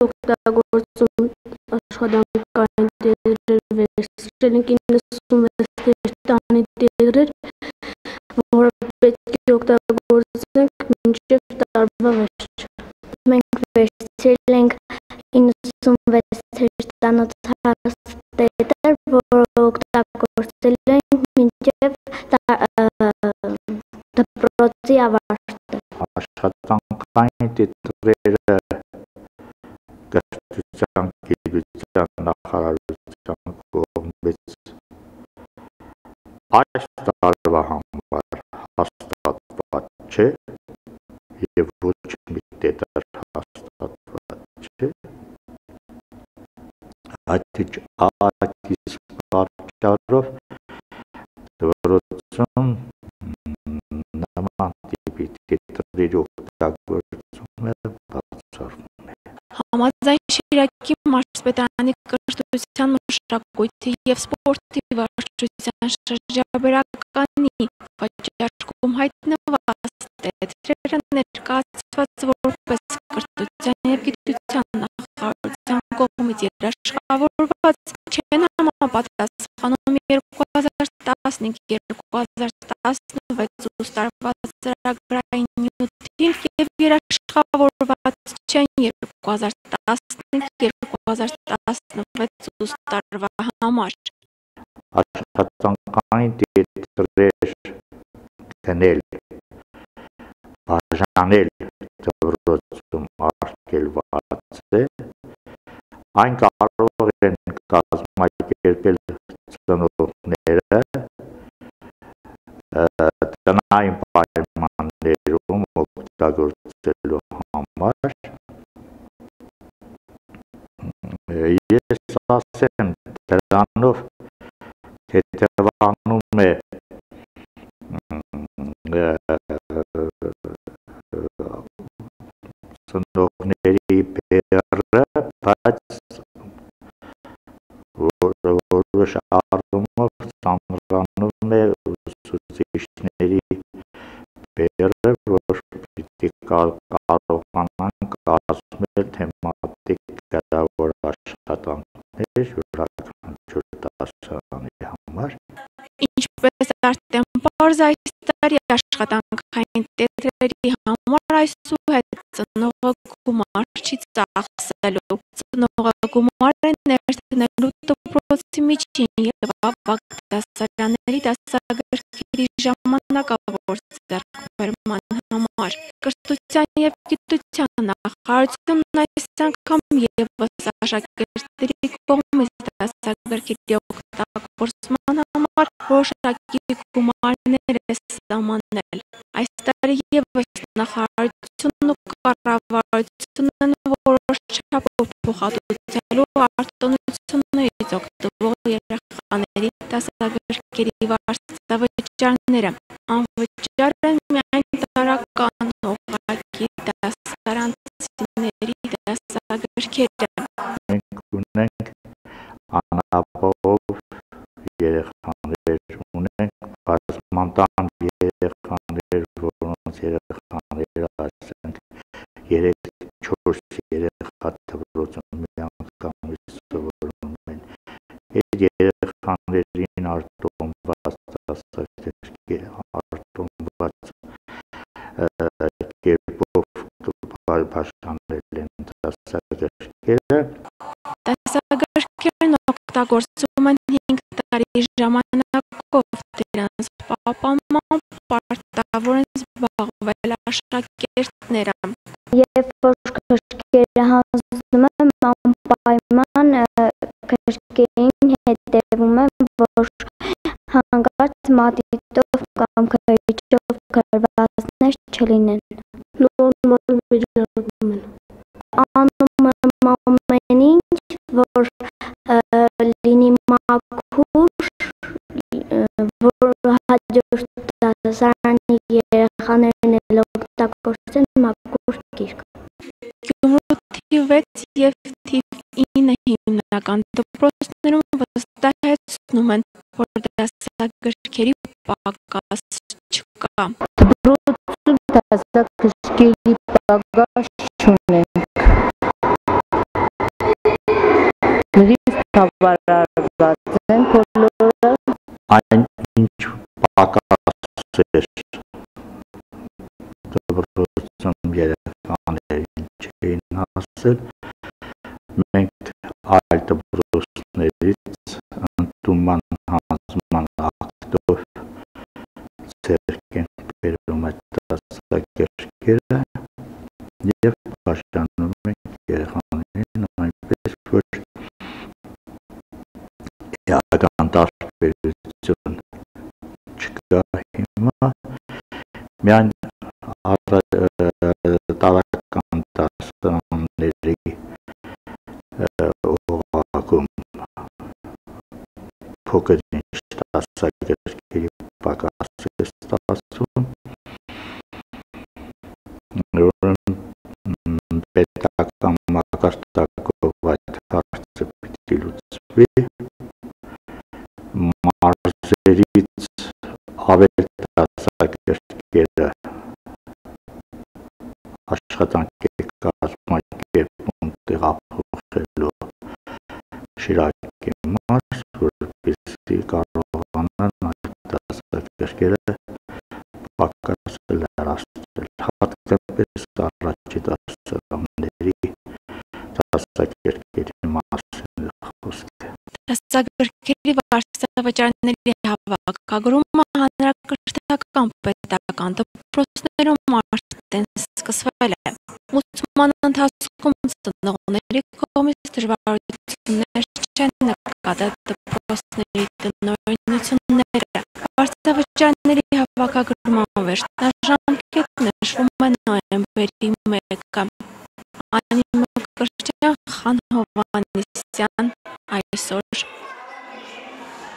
օգտագործում աշխատանքային տետրեր վերցրել ենք 96 տանի տետրեր, որը պետք է օգտագործենք մինչև տարվա վերջ։ Մենք վերցրել ենք 96 տանոց տետր, որը օգտագործել ենք մինչև դպրոցի ավարտը։ Աշխատանքային տետրերը Կրթության գիտության նախարարության կողմից այս տարվա համար հաստատված չէ և ոչ մի տետր հաստատված չէ, այդ իսկ պատճառով դպրոցում նման տիպի տետրերի օգտագործումը բացառվում է։ Համաձայն Շիրակի մարզպետարանի կրթության, մշակույթի և սպորտի վարչության շրջաբերականի վաճառքում հայտնված տետրերը ներկայացված որպես կրթության և գիտության նախարարության կողմից երաշխավորված չեն համապատասխանում 2015-2016 ուսուցարված ծրագրային նյութին և երաշխավորված չեն 2015-2016 ուսուցարվա համար։ Աշխատանքային տետրեր գնել, բաժանել դպրոցում արգելված է, այն կարող են կազմակերպել ծնողները տնային պայմաններում օգտագործելու համար։ Ես ասեմ, դրանով թեթևանում է ծնողների բեռը, բայց որոշ առումով ծանրանում է ուսուցիչների բեռը, որ պիտի կարողանան կազմել թեմատիկ գրավոր աշխատանքներ յուրաքանչյուր դասարանի համար։ Ինչպես արդեն պարզ այս տարի աշխատանքային տետրերի համար այսուհետ ծնողը գումար չի ծախսելու, ծնողը գումար է ներդնելու դպրոցի միջին և ավագ դասարանների դասագրքերի ժամանակավոր ձեռքբերման համար։ Կրթության և գիտության նախարարությունն այս անգամ ևս աշակերտների կողմից դասագրքերի օգտագործման համար որոշակի գումարներ է սահմանել։ Այս տարի ևս նախարարությունն ու կառավարությունն են որոշ չափով փոխհատուցելու արտոնություններից օգտվող երեխաների դասագրքերի վարձավճարները։ Անվճար են միայն տարրական ուղղակի դասարանցիների դասագրքերը։ Մենք ունենք անապահով երեխաներ, ունենք բազմատան երեխաներ, որոնց երեխաները ասենք 3-4 երեխա դպրոցում միանգամից սովորում են։ Այդ երեխաներին արտոնված կերպով բաժանել են դասագրքերը։ Դասագրքերն օգտագործվում են 5 տարի ժամանակով, դրանց պահպանմամբ պարտավոր են զբաղվել աշակերտները։ Երբ որ քրքերը հանձնում եմ, անպայման քրքերին հետևում եմ, որ հանկարծ մատիտով կամ քրիչով գրվածներ չլինեն։ Նորմալ վիճակում են։ Անում եմ ամեն ինչ, որ լինի մաքուր, որ հաջորդ դասարանի երեխաներն էլ օգտագործեն մաքուր գիրք։ Գյումրու թիվ 6 և թիվ 9 հիմնական դպրոցներում վստահեցնում են, որ դասագրքերի պակաս չկա։ Դպրոցում դասագրքերի պակաս չունենք։ բավարարված են բոլորը։ Այն ինչ պակաս էր դպրոցում երեխաներին չէին հասել, մենք այլ դպրոցներից ընդունման հանձնման ակտով ձեռք ենք բերում այդ դասագրքերը և բաժանում ենք երեխաներին այնպես, որ էական տարբերություն չկա հիմա, միայն տարական դասարանների օղակում փոքր ինչ դասագրքերի պակաս է ստացվում, պետական մակարդակով այդ հարցը պիտի լուծվի, մարզերից ավել դասագրքերը աշխատանք է կազմակերպում տեղափոխելու Շիրակի մարզ, որպեսզի կարողանան այդ դասագրքերը պակաս լրացնել, հատկապես առաջի դասարանների դասագրքերի մասին խոսքը։ Դասագրքերի վարչավճարների հավաքագրումը հանրակրթական պետական դպրոցներում արդեն սկսվել է։ Ուսման ընթացքում ծնողների կողմից դժվարություններ չեն նկատել դպրոցների տնօրինությունները։ Վարչավճարների հավաքագրման վերջնաժամկետ նշվում է նոյեմբերի 1-ը։ Անի Մկրտչյան, Խան Հովհաննիսյան, այսօր